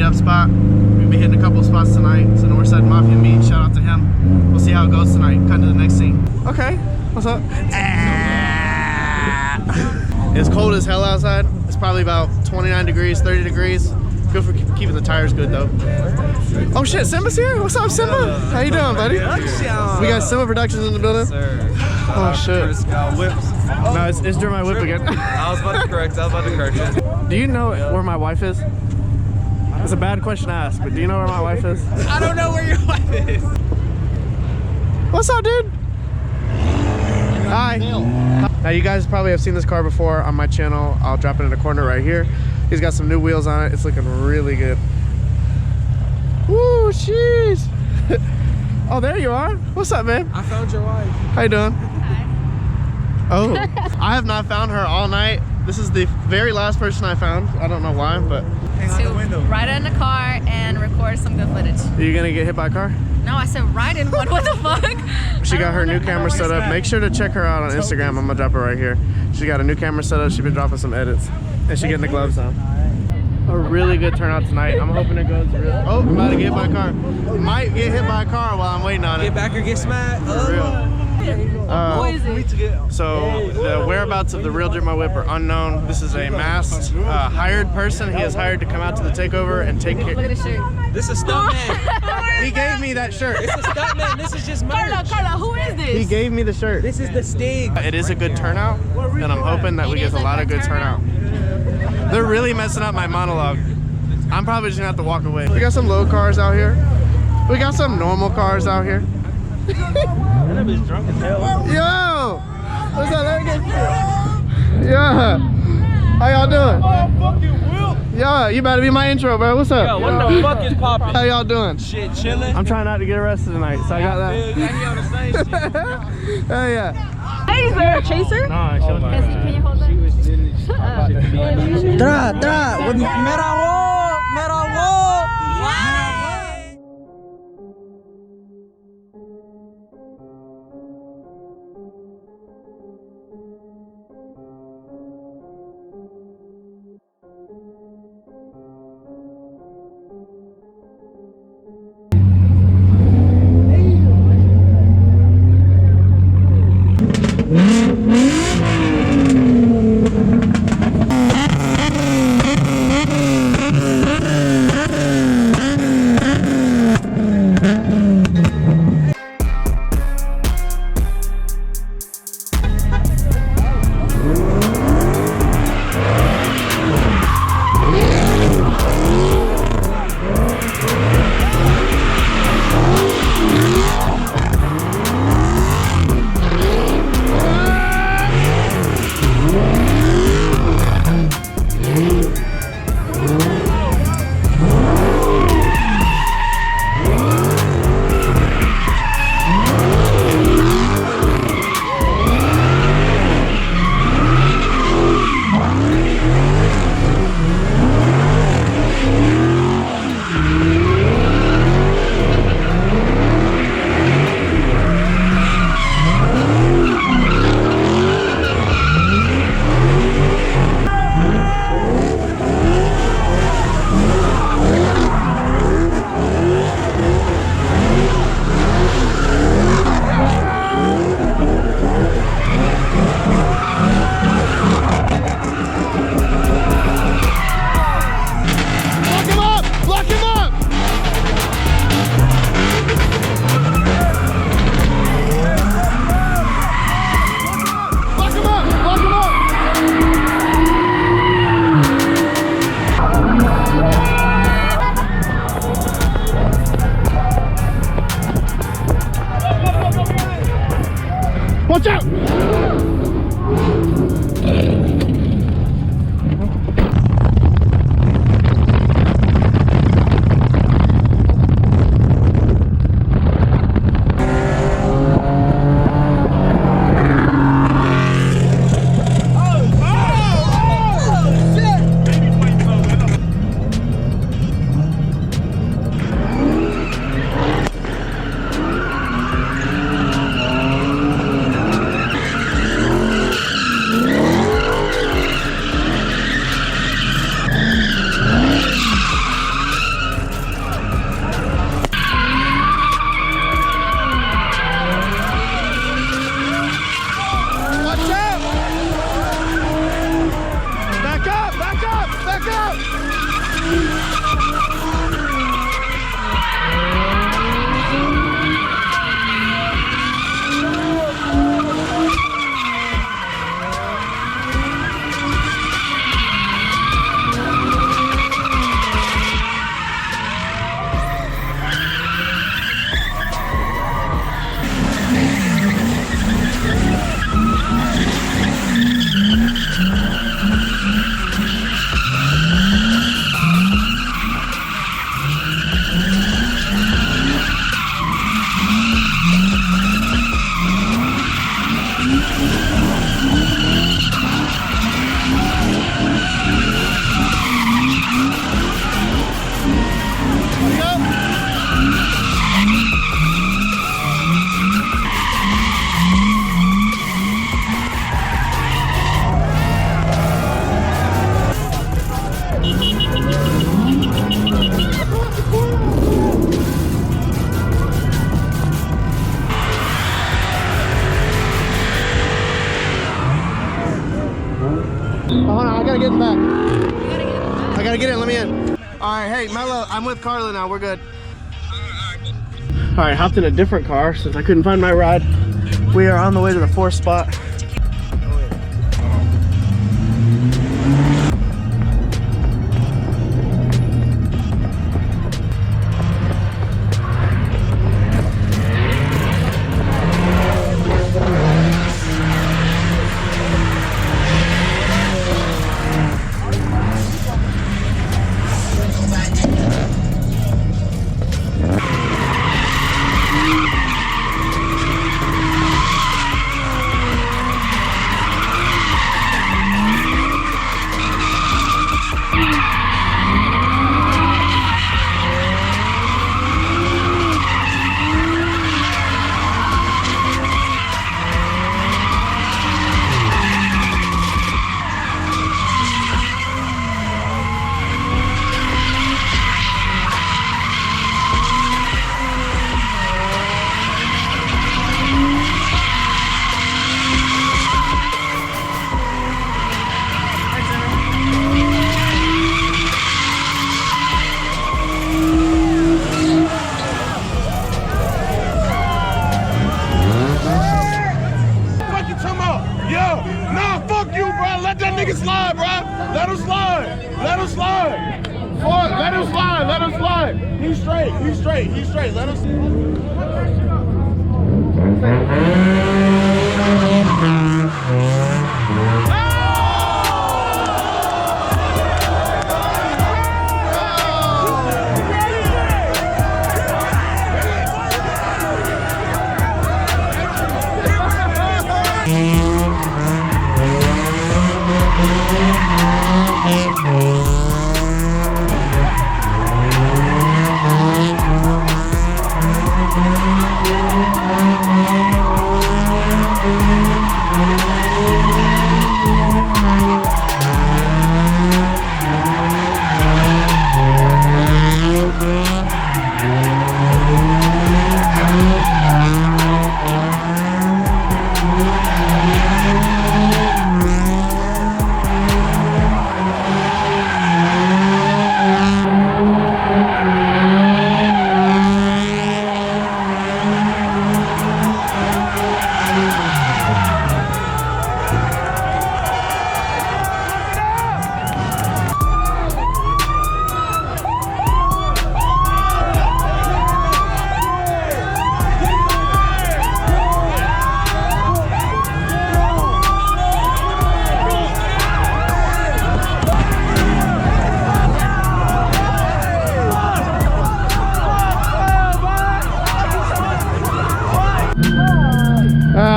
meetup spot. We'll be hitting a couple spots tonight. It's a NorthSideMafia meet. Shout out to him. We'll see how it goes tonight. Cut to the next scene. Okay, what's up? It's cold as hell outside. It's probably about 29 degrees, 30 degrees. Good for keeping the tires good though. Oh shit, Simba's here? What's up, Simba? How you doing, buddy? We got Simba Productions in the building. Sir. Oh shit. Whips. No, it's DripMyWhip again. I was about to correct it. Do you know where my wife is? It's a bad question to ask, but do you know where my wife is? I don't know where your wife is. What's up, dude? Hi. Now you guys probably have seen this car before on my channel. I'll drop it in the corner right here. He's got some new wheels on it. It's looking really good. Woo, jeez. Oh, there you are. What's up, babe? I found your wife. How you doing? Hi. Oh, I have not found her all night. This is the very last person I found. I don't know why, but. Hang out the window. Ride in the car and record some good footage. Are you gonna get hit by a car? No, I said ride in one. What the fuck? She got her new camera set up. Make sure to check her out on Instagram. I'm gonna drop her right here. She got a new camera set up. She's been dropping some edits. And she getting the gloves on. A really good turnout tonight. I'm hoping it goes real. Oh, I'm about to get hit by a car. Might get hit by a car while I'm waiting on it. Get back or get smacked. For real. So the whereabouts of the real DripMyWhip are unknown. This is a masked, hired person. He is hired to come out to the takeover and take care. Look at his shirt. This is stuntman. He gave me that shirt. This is stuntman. This is just merch. Carla, who is this? He gave me the shirt. This is the Stig. It is a good turnout, and I'm hoping that we get a lot of good turnout. They're really messing up my monologue. I'm probably just gonna have to walk away. We got some low cars out here. We got some normal cars out here. That bitch drunk as hell. Yo! What's up, Larry? Yeah. How y'all doing? Oh, fucking Will. Yo, you better be my intro, bro. What's up? Yo, what the fuck is poppin'? How y'all doing? Shit, chillin'. I'm trying not to get arrested tonight, so I got that. Yeah, on the same shit. Hell yeah. Hey, is there a chaser? Nah, she was Can you hold that? Back up! Hold on, I gotta get in back. I gotta get in, let me in. Alright, hey, Mello, I'm with Carla now, we're good. Alright, hopped in a different car since I couldn't find my ride. We are on the way to the 4th spot. Let that nigga slide, bro. Let him slide. Let him slide. Let him slide. Let him slide. He's straight. He's straight. He's straight. Let him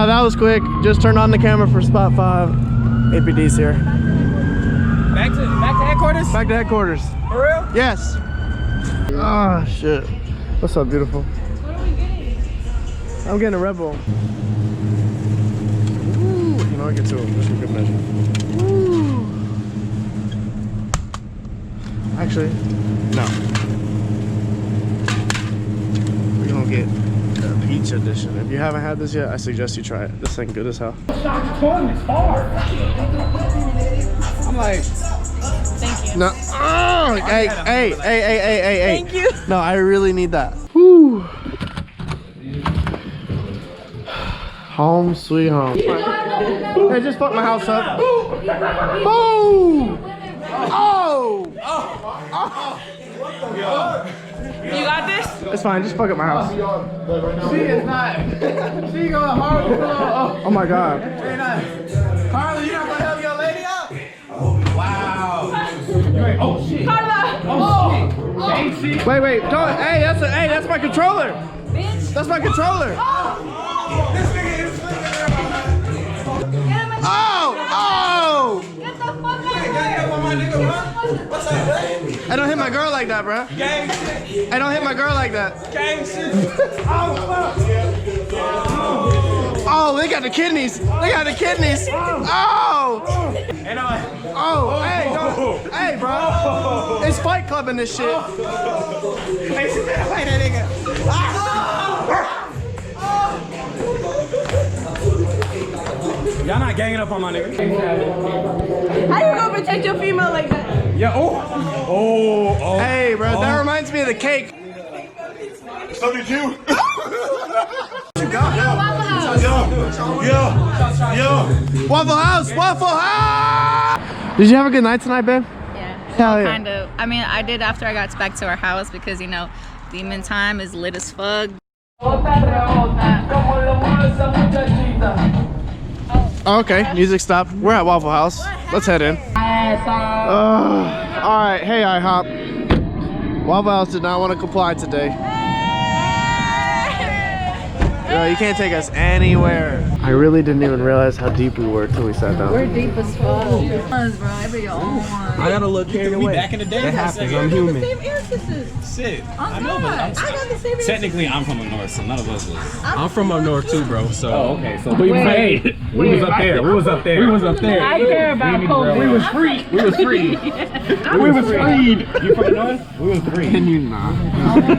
That was quick. Just turned on the camera for spot 5. APD's here. Back to headquarters? Back to headquarters. For real? Yes. Ah, shit. What's up, beautiful? What are we getting? I'm getting a Red Bull. Ooh, you know, I get 2 of them. Just for good measure. Ooh. Actually, no. We're gonna get the peach edition. If you haven't had this yet, I suggest you try it. This thing good as hell. I'm like, Thank you. No. Oh, hey. Thank you. No, I really need that. Whew. Home sweet home. Hey, just fuck my house up. Boom! Oh! You got this? It's fine, just fuck up my house. She is not. She going hard. Oh my god. Very nice. Carla, you not gonna help your lady out? Wow. Oh shit. Carla! Oh shit. Wait, don't. Hey, that's my controller. Bitch! That's my controller. This nigga is flipping everybody. Oh! Get the fuck out of Gang here! up on my nigga, bro. What's up, man? I don't hit my girl like that, bro. Gang shit. I don't hit my girl like that. Gang shit. Oh fuck. Oh, they got the kidneys. They got the kidneys. Oh! And I. Oh, hey, don't. Hey, bro. It's Fight Club in this shit. Hey, she said, wait, that nigga. Y'all not ganging up on my nigga. How you gonna protect your female like that? Yeah. Oh. Hey, bro, that reminds me of the cake. So did you? Waffle House, Waffle House! Did you have a good night tonight, babe? Yeah, Hell yeah. kind of. I mean, I did after I got back to our house because, you know, demon time is lit as fuck. Okay, music stopped. We're at Waffle House. Let's head in. Alright, hey IHOP. Waffle House did not want to comply today. Yo, you can't take us anywhere. I really didn't even realize how deep we were till we sat down. We're deep as fuck. Bro, every I got a little carried away. Back in the day, that happens. I'm human. Same ear sisters. Shit. I know, but I got the same ear. Technically, I'm from the north, so none of us was. I'm from up north too, bro. So. Oh, okay. So we was up there. We was up there. We was up there. I care about COVID. We was free. We was free. We was freed. You from the north? We was free. And you not. Oh my